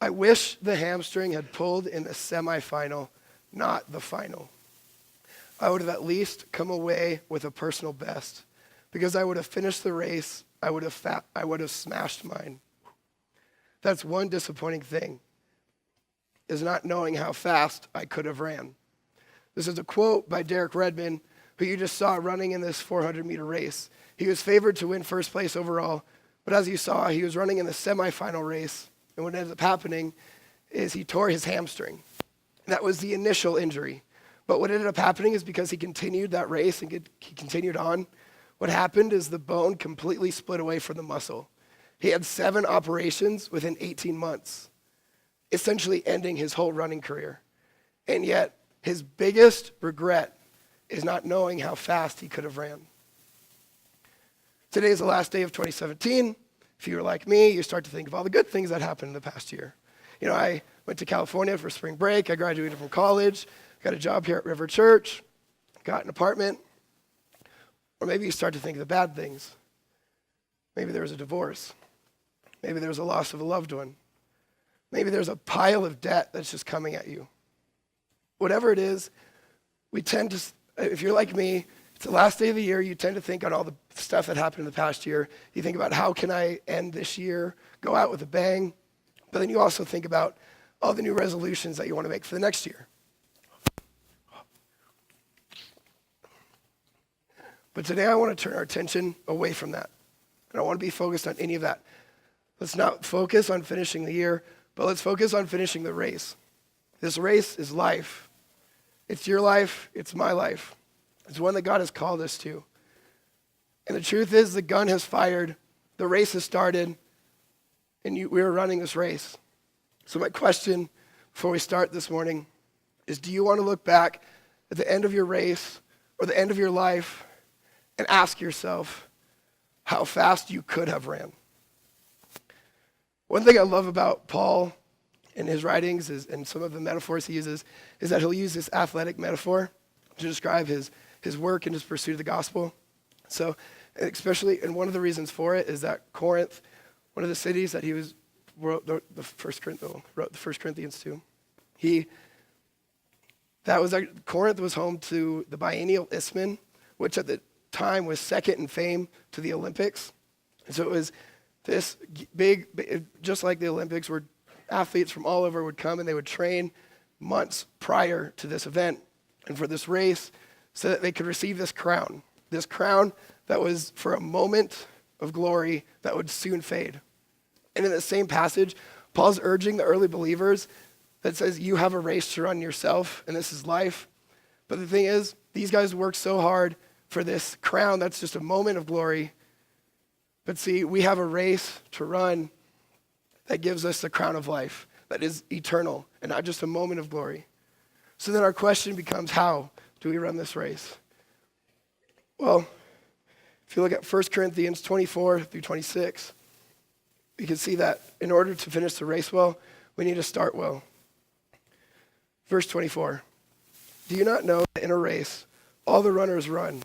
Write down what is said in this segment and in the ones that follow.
I wish the hamstring had pulled in the semifinal, not the final. I would have at least come away with a personal best because I would have finished the race. I would have smashed mine. That's one disappointing thing, is not knowing how fast I could have ran. This is a quote by Derek Redmond, who you just saw running in this 400-meter race. He was favored to win first place overall, but as you saw, he was running in the semifinal race, and what ended up happening is he tore his hamstring. That was the initial injury. But what ended up happening is because he continued that race and he continued on, what happened is the bone completely split away from the muscle. He had 7 operations within 18 months, essentially ending his whole running career. And yet, his biggest regret is not knowing how fast he could have ran. Today is the last day of 2017. If you were like me, you start to think of all the good things that happened in the past year. You know, I went to California for spring break. I graduated from college, got a job here at River Church, got an apartment. Or maybe you start to think of the bad things. Maybe there was a divorce. Maybe there was a loss of a loved one. Maybe there's a pile of debt that's just coming at you. Whatever it is, we tend to, if you're like me, it's the last day of the year, you tend to think on all the stuff that happened in the past year. You think about how can I end this year, go out with a bang, but then you also think about all the new resolutions that you want to make for the next year. But today I want to turn our attention away from that. And I want to be focused on any of that. Let's not focus on finishing the year, but let's focus on finishing the race. This race is life. It's your life, it's my life. It's one that God has called us to. And the truth is, the gun has fired, the race has started, and we are running this race. So my question before we start this morning is, do you want to look back at the end of your race or the end of your life and ask yourself how fast you could have ran? One thing I love about Paul in his writings and some of the metaphors he uses is that he'll use this athletic metaphor to describe his work and his pursuit of the gospel. So especially, and one of the reasons for it is that Corinth, one of the cities that he wrote the First Corinthians to, Corinth was home to the biennial Isthmus, which at the time was second in fame to the Olympics. And so it was this big, just like the Olympics, where athletes from all over would come and they would train months prior to this event and for this race so that they could receive this crown that was for a moment of glory that would soon fade. And in the same passage, Paul's urging the early believers that says, you have a race to run yourself, and this is life. But the thing is, these guys worked so hard for this crown that's just a moment of glory. But see, we have a race to run that gives us the crown of life that is eternal and not just a moment of glory. So then our question becomes, how do we run this race? Well, if you look at 1 Corinthians 24 through 26, you can see that in order to finish the race well, we need to start well. Verse 24, do you not know that in a race, all the runners run,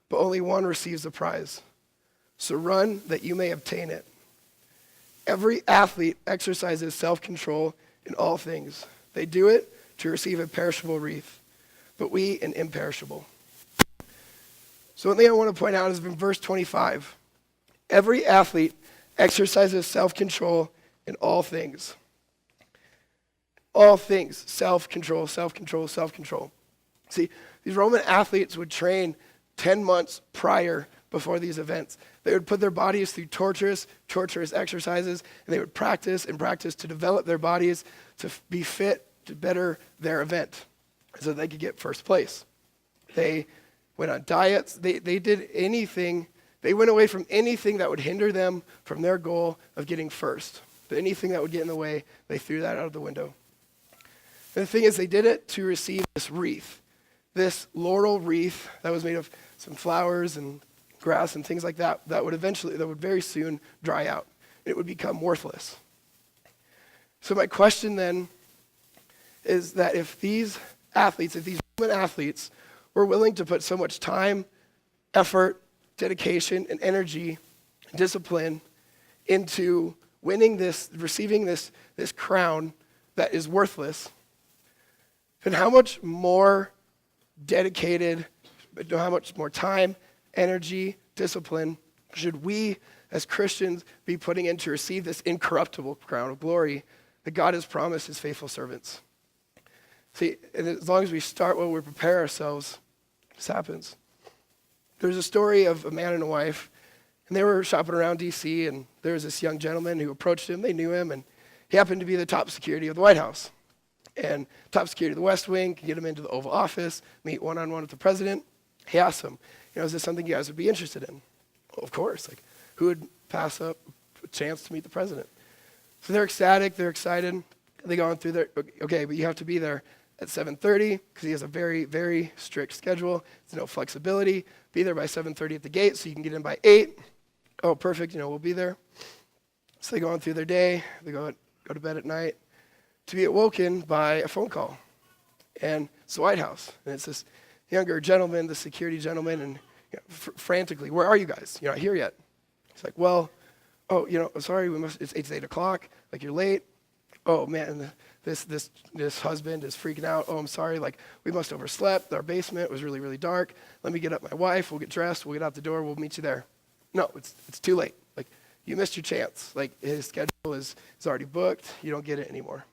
but only one receives the prize? So run that you may obtain it. Every athlete exercises self-control in all things. They do it to receive a perishable wreath, but we an imperishable. So one thing I want to point out is in verse 25, every athlete exercises self-control in all things. All things, self-control, self-control, self-control. See, these Roman athletes would train 10 months prior before these events. They would put their bodies through torturous exercises, and they would practice and practice to develop their bodies to be fit to better their event so they could get first place. They went on diets. They did anything. They went away from anything that would hinder them from their goal of getting first. But anything that would get in the way, they threw that out of the window. And the thing is, they did it to receive this wreath, this laurel wreath that was made of some flowers and grass and things like that, that would very soon dry out. It would become worthless. So my question then is that if these Roman athletes were willing to put so much time, effort, dedication, and energy, discipline into winning this, receiving this crown that is worthless, then how much more dedicated, how much more time, energy, discipline should we as Christians be putting in to receive this incorruptible crown of glory that God has promised his faithful servants? See, and as long as we start well, we prepare ourselves, this happens. There's a story of a man and a wife, and they were shopping around D.C., and there was this young gentleman who approached him. They knew him, and he happened to be the top security of the White House. And top security of the West Wing could get him into the Oval Office, meet one-on-one with the president. He asked him, is this something you guys would be interested in? Well, of course. Who would pass up a chance to meet the president? So they're ecstatic. They're excited. They go on through their, okay, but you have to be there at 7:30 because he has a very, very strict schedule. There's no flexibility. Be there by 7:30 at the gate so you can get in by 8. Oh, perfect. We'll be there. So they go on through their day. They go to bed at night to be awoken by a phone call. And it's the White House. And it's this younger gentleman, the security gentleman, and frantically, where are you guys? You're not here yet. It's like, well, sorry, it's 8 o'clock. You're late. Oh, man, this husband is freaking out. Oh, I'm sorry. We must have overslept. Our basement was really, really dark. Let me get up my wife. We'll get dressed. We'll get out the door. We'll meet you there. No, it's too late. You missed your chance. His schedule is already booked. You don't get it anymore.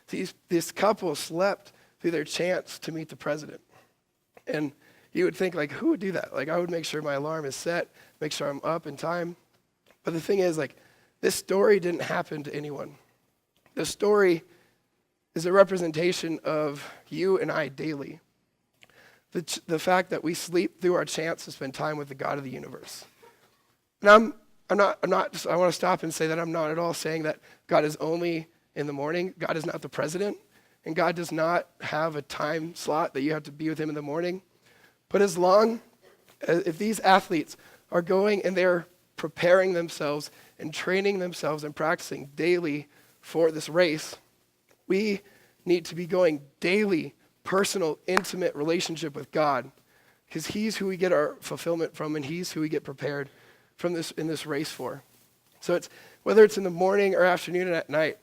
See, this couple slept through their chance to meet the president. And you would think, who would do that? I would make sure my alarm is set, make sure I'm up in time. But the thing is, this story didn't happen to anyone. The story is a representation of you and I daily. The fact that we sleep through our chance to spend time with the God of the universe. And I want to stop and say that I'm not at all saying that God is only in the morning. God is not the president, and God does not have a time slot that you have to be with him in the morning. But as long as if these athletes are going and they're preparing themselves and training themselves and practicing daily for this race, we need to be going daily, personal, intimate relationship with God, because he's who we get our fulfillment from, and he's who we get prepared from this in this race for. So it's whether it's in the morning or afternoon and at night,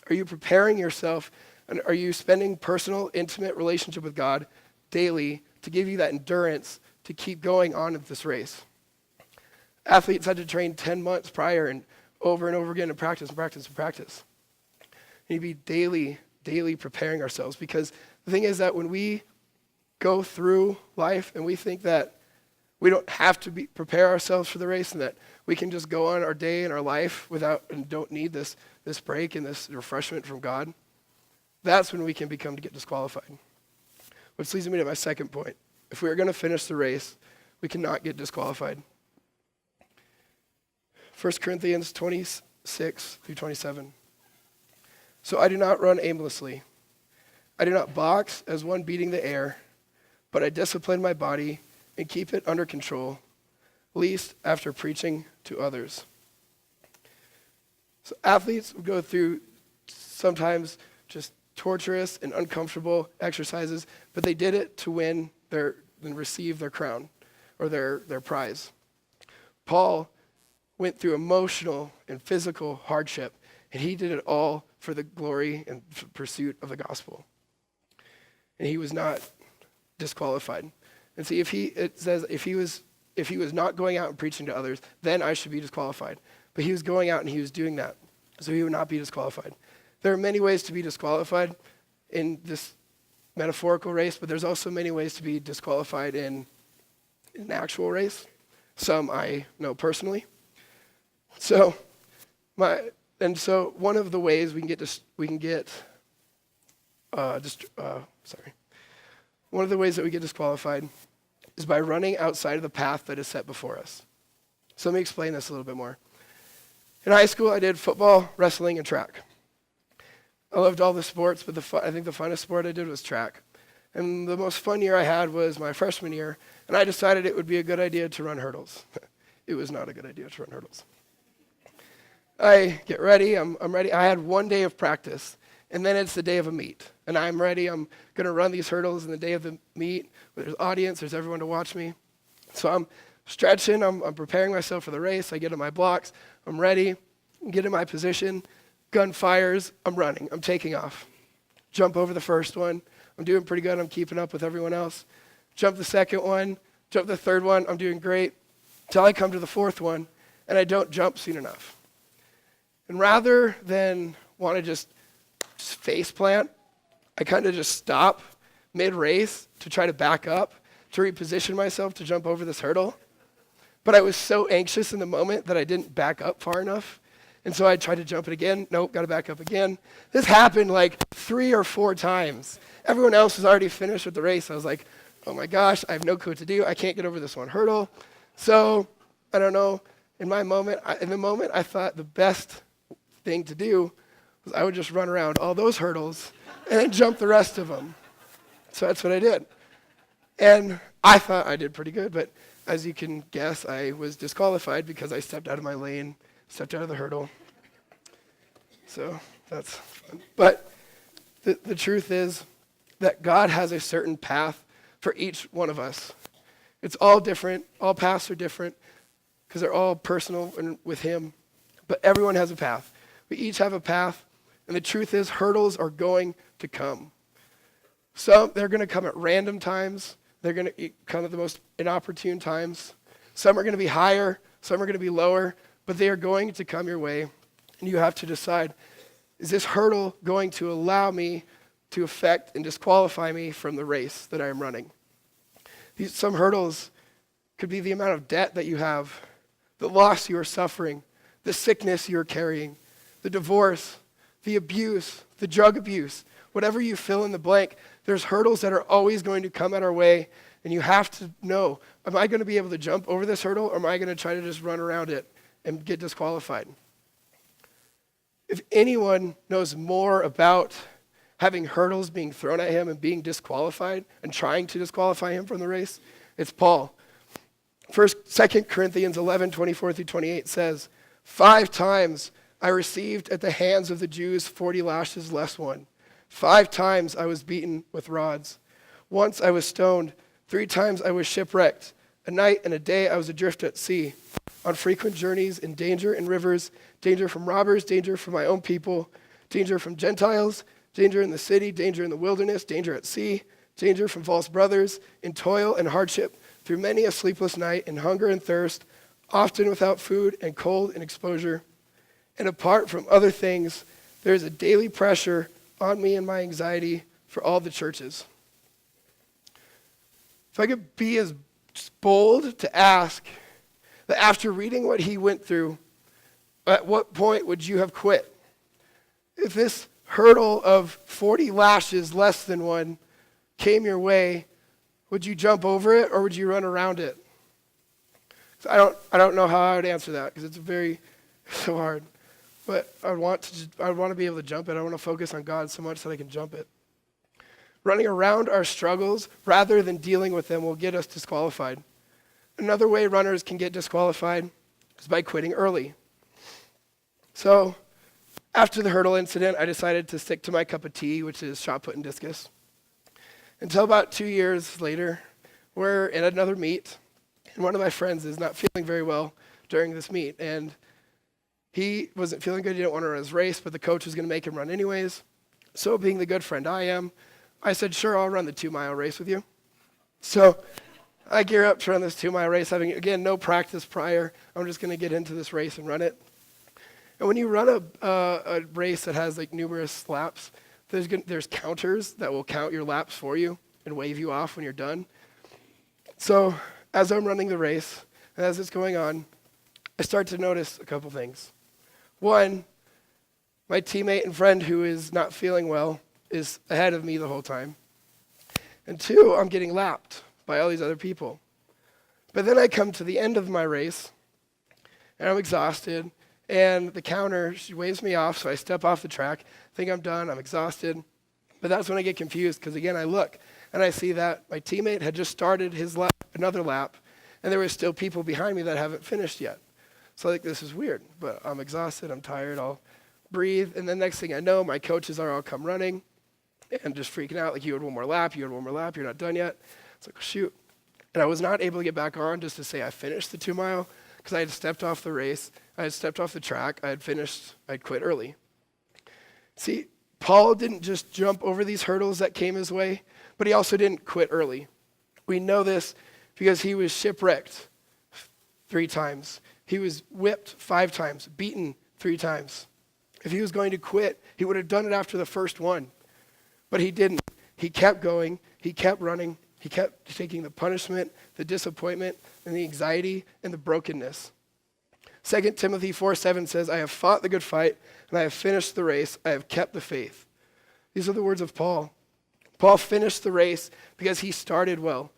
are you preparing yourself, and are you spending personal, intimate relationship with God daily to give you that endurance to keep going on with this race? Athletes had to train 10 months prior and over again and practice and practice and practice. We need to be daily preparing ourselves, because the thing is that when we go through life and we think that we don't have to prepare ourselves for the race and that we can just go on our day and our life without and don't need this break and this refreshment from God, that's when we can become to get disqualified. Which leads me to my second point. If we're going to finish the race, we cannot get disqualified. 1 Corinthians 26 through 27. So I do not run aimlessly. I do not box as one beating the air, but I discipline my body and keep it under control, least after preaching to others. So athletes go through sometimes just torturous and uncomfortable exercises, but they did it to win and receive their crown or their prize. Paul went through emotional and physical hardship, and he did it all for the glory and pursuit of the gospel. And he was not disqualified. And see, it says if he was not going out and preaching to others, then I should be disqualified. But he was going out and he was doing that, so he would not be disqualified. There are many ways to be disqualified in this metaphorical race, but there's also many ways to be disqualified in an actual race. Some I know personally. So one of the ways one of the ways that we get disqualified is by running outside of the path that is set before us. So let me explain this a little bit more. In high school, I did football, wrestling, and track. I loved all the sports, but I think the funnest sport I did was track. And the most fun year I had was my freshman year, and I decided it would be a good idea to run hurdles. It was not a good idea to run hurdles. I get ready, I'm ready. I had one day of practice, and then it's the day of a meet. And I'm ready, I'm going to run these hurdles in the day of the meet. There's audience, there's everyone to watch me. So I'm stretching, I'm preparing myself for the race. I get on my blocks, I'm ready. get in my position, gun fires, I'm running, I'm taking off. Jump over the first one, I'm doing pretty good, I'm keeping up with everyone else. Jump the second one, jump the third one, I'm doing great, until I come to the fourth one, and I don't jump soon enough. And rather than want to just face plant, I kind of just stop mid-race to try to back up, to reposition myself to jump over this hurdle. But I was so anxious in the moment that I didn't back up far enough. And so I tried to jump it again. Nope, got to back up again. This happened like 3 or 4 times. Everyone else was already finished with the race. I was like, oh my gosh, I have no clue what to do. I can't get over this one hurdle. So, I don't know, in the moment, I thought the best thing to do was I would just run around all those hurdles and then jump the rest of them. So that's what I did. And I thought I did pretty good, but as you can guess, I was disqualified because I stepped out of my lane, stepped out of the hurdle. So that's fun. But the truth is that God has a certain path for each one of us. It's all different. All paths are different because they're all personal and with Him. But everyone has a path. We each have a path. And the truth is, hurdles are going to come. Some, they're going to come at random times. They're going to come at the most inopportune times. Some are going to be higher. Some are going to be lower. But they are going to come your way. And you have to decide, is this hurdle going to allow me to affect and disqualify me from the race that I am running? Some hurdles could be the amount of debt that you have, the loss you are suffering, the sickness you are carrying, the divorce, the abuse, the drug abuse, whatever you fill in the blank. There's hurdles that are always going to come at our way, and you have to know, am I going to be able to jump over this hurdle, or am I going to try to just run around it and get disqualified? If anyone knows more about having hurdles being thrown at him and being disqualified and trying to disqualify him from the race, it's Paul. 2 Corinthians 11:24-28 says, 5 times I received at the hands of the Jews 40 lashes less one. 5 times I was beaten with rods. Once I was stoned. 3 times I was shipwrecked. A night and a day I was adrift at sea, on frequent journeys, in danger in rivers, danger from robbers, danger from my own people, danger from Gentiles, danger in the city, danger in the wilderness, danger at sea, danger from false brothers, in toil and hardship, through many a sleepless night, in hunger and thirst, often without food and cold and exposure. And apart from other things, there is a daily pressure on me and my anxiety for all the churches. If I could be as bold to ask that after reading what he went through, at what point would you have quit? If this hurdle of 40 lashes less than one came your way, would you jump over it or would you run around it? So I don't know how I would answer that because it's so hard. But I want to be able to jump it. I want to focus on God so much that I can jump it. Running around our struggles rather than dealing with them will get us disqualified. Another way runners can get disqualified is by quitting early. So after the hurdle incident, I decided to stick to my cup of tea, which is shot put and discus. Until about 2 years later, we're at another meet, and one of my friends is not feeling very well during this meet, and he wasn't feeling good. He didn't want to run his race, but the coach was going to make him run anyways. So being the good friend I am, I said, sure, I'll run the 2-mile race with you. So I gear up to run this 2-mile race, having, again, no practice prior. I'm just going to get into this race and run it. And when you run a race that has like numerous laps, there's counters that will count your laps for you and wave you off when you're done. So as I'm running the race, and as it's going on, I start to notice a couple things. One, my teammate and friend who is not feeling well is ahead of me the whole time. And 2, I'm getting lapped by all these other people. But then I come to the end of my race, and I'm exhausted, and the counter, she waves me off, so I step off the track, think I'm done, I'm exhausted. But that's when I get confused, because again, I look, and I see that my teammate had just started his lap, another lap, and there were still people behind me that haven't finished yet. So like, this is weird, but I'm exhausted, I'm tired, I'll breathe, and then next thing I know, my coaches are all come running, and just freaking out, like, you had one more lap, you're not done yet. It's like, shoot. And I was not able to get back on just to say I finished the 2-mile, because I had stepped off the race, I had stepped off the track, I'd quit early. See, Paul didn't just jump over these hurdles that came his way, but he also didn't quit early. We know this because he was shipwrecked 3 times. He was whipped 5 times, beaten 3 times. If he was going to quit, he would have done it after the first one. But he didn't. He kept going. He kept running. He kept taking the punishment, the disappointment, and the anxiety, and the brokenness. 2 Timothy 4:7 says, I have fought the good fight, and I have finished the race. I have kept the faith. These are the words of Paul. Paul finished the race because he started well.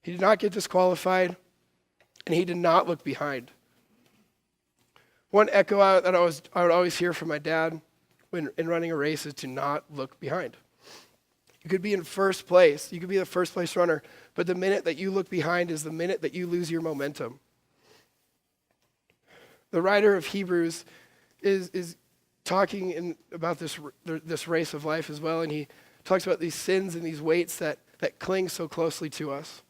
He did not get disqualified, and he did not look behind. One echo that I would always hear from my dad when in running a race is to not look behind. You could be in first place. You could be the first place runner, but the minute that you look behind is the minute that you lose your momentum. The writer of Hebrews is talking about this race of life as well, and he talks about these sins and these weights that cling so closely to us.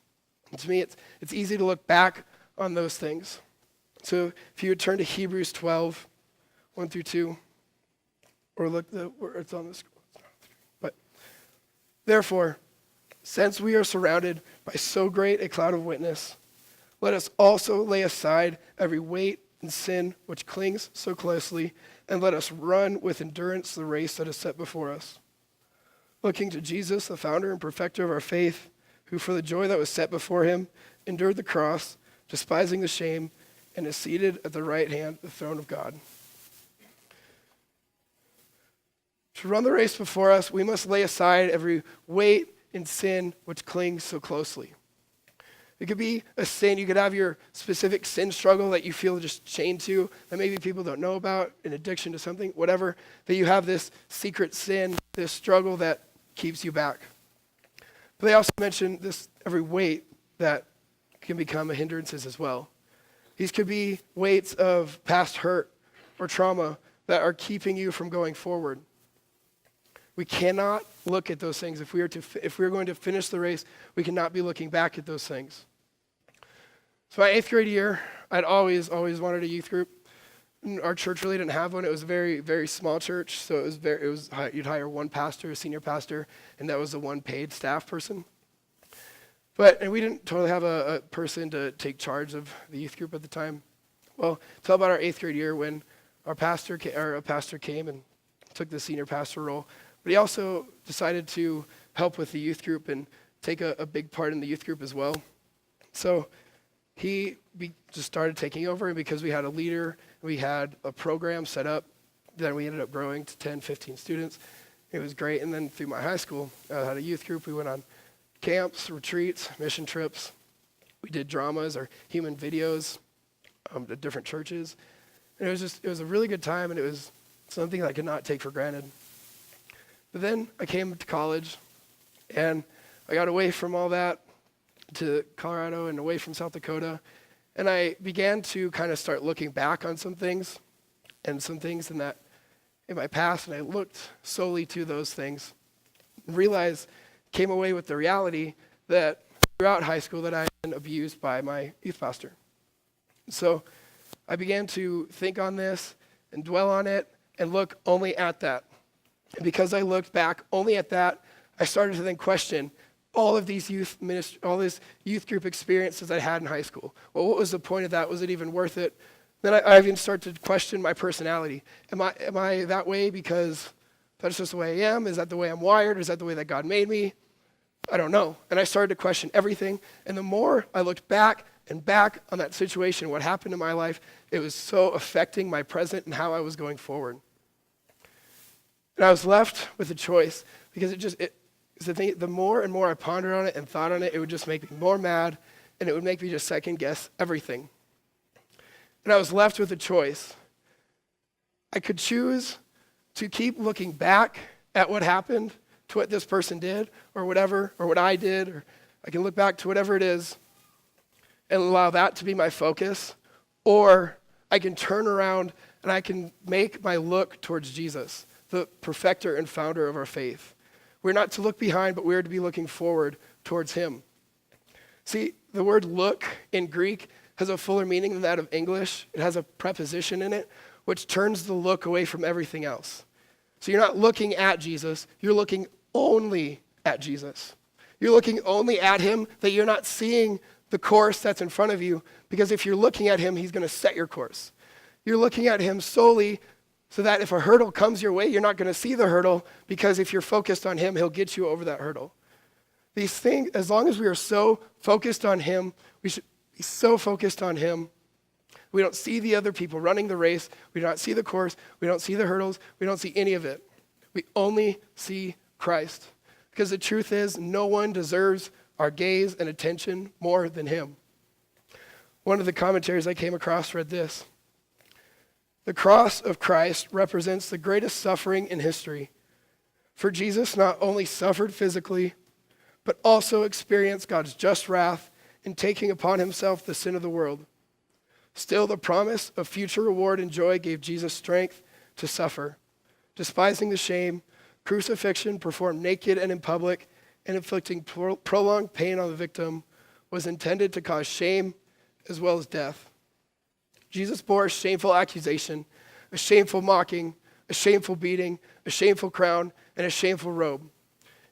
And to me, it's easy to look back on those things. So if you would turn to Hebrews 12, 1 through 2, or look where it's on the screen. But therefore, since we are surrounded by so great a cloud of witness, let us also lay aside every weight and sin which clings so closely, and let us run with endurance the race that is set before us. Looking to Jesus, the founder and perfecter of our faith, who for the joy that was set before him endured the cross, despising the shame, and is seated at the right hand of the throne of God. To run the race before us, we must lay aside every weight and sin which clings so closely. It could be a sin. You could have your specific sin struggle that you feel just chained to, that maybe people don't know about, an addiction to something, whatever, that you have this secret sin, this struggle that keeps you back. But they also mention this every weight that can become a hindrances as well. These could be weights of past hurt or trauma that are keeping you from going forward. We cannot look at those things. If we are going to finish the race, we cannot be looking back at those things. So my 8th grade year, I'd always wanted a youth group. Our church really didn't have one. It was a very, very small church, so you'd hire one pastor, a senior pastor, and that was the one paid staff person. And we didn't totally have a person to take charge of the youth group at the time. Well, tell about our 8th grade year when a pastor came and took the senior pastor role. But he also decided to help with the youth group and take a big part in the youth group as well. So he just started taking over, and because we had a leader, we had a program set up, then we ended up growing to 10, 15 students. It was great. And then through my high school, I had a youth group. We went on camps, retreats, mission trips. We did dramas or human videos to different churches. And it was a really good time, and it was something that I could not take for granted. But then I came to college, and I got away from all that to Colorado and away from South Dakota, and I began to kind of start looking back on some things in my past, and I looked solely to those things and came away with the reality that throughout high school that I had been abused by my youth pastor. So I began to think on this and dwell on it and look only at that. And because I looked back only at that, I started to then question all of these all this youth group experiences I had in high school. Well, what was the point of that? Was it even worth it? Then I even started to question my personality. Am I that way because that's just the way I am? Is that the way I'm wired? Is that the way that God made me? I don't know. And I started to question everything. And the more I looked back and back on that situation, what happened in my life, it was so affecting my present and how I was going forward. And I was left with a choice because the more and more I pondered on it and thought on it, it would just make me more mad, and it would make me just second guess everything. And I was left with a choice. I could choose to keep looking back at what happened, to what this person did, or whatever, or what I did, or I can look back to whatever it is and allow that to be my focus, or I can turn around and I can make my look towards Jesus, the perfecter and founder of our faith. We're not to look behind, but we're to be looking forward towards him. See, the word look in Greek has a fuller meaning than that of English. It has a preposition in it, which turns the look away from everything else. So you're not looking at Jesus, you're looking only at Jesus. You're looking only at him, that you're not seeing the course that's in front of you, because if you're looking at him, he's going to set your course. You're looking at him solely so that if a hurdle comes your way, you're not going to see the hurdle, because if you're focused on him, he'll get you over that hurdle. These things, as long as we are so focused on him, we should be so focused on him. We don't see the other people running the race. We do not see the course. We don't see the hurdles. We don't see any of it. We only see Christ. Because the truth is, no one deserves our gaze and attention more than him. One of the commentaries I came across read this: "The cross of Christ represents the greatest suffering in history. For Jesus not only suffered physically, but also experienced God's just wrath in taking upon himself the sin of the world. Still, the promise of future reward and joy gave Jesus strength to suffer. Despising the shame, crucifixion performed naked and in public, and inflicting prolonged pain on the victim was intended to cause shame as well as death. Jesus bore a shameful accusation, a shameful mocking, a shameful beating, a shameful crown, and a shameful robe.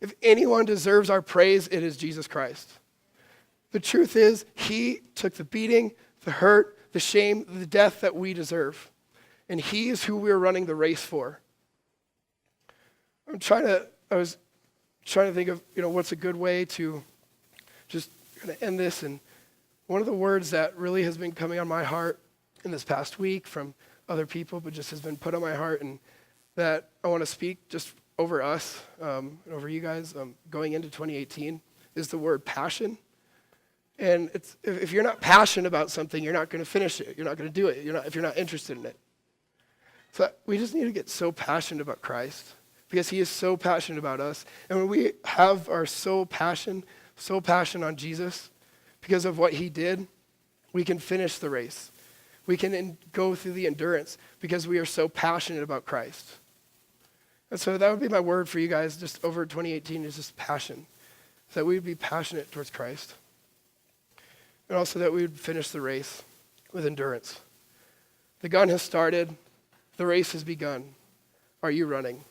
If anyone deserves our praise, it is Jesus Christ. The truth is, he took the beating, the hurt, the shame, the death that we deserve. And he is who we're running the race for." I was trying to think of, what's a good way to just kind of end this. And one of the words that really has been coming on my heart in this past week from other people, but just has been put on my heart, and that I want to speak just over us, and over you guys, going into 2018, is the word passion. And if you're not passionate about something, you're not going to finish it. You're not going to do it. If you're not interested in it. So we just need to get so passionate about Christ, because he is so passionate about us. And when we have our so passion on Jesus, because of what he did, we can finish the race. We can go through the endurance because we are so passionate about Christ. And so that would be my word for you guys just over 2018, is just passion. So that we would be passionate towards Christ. And also that we would finish the race with endurance. The gun has started. The race has begun. Are you running?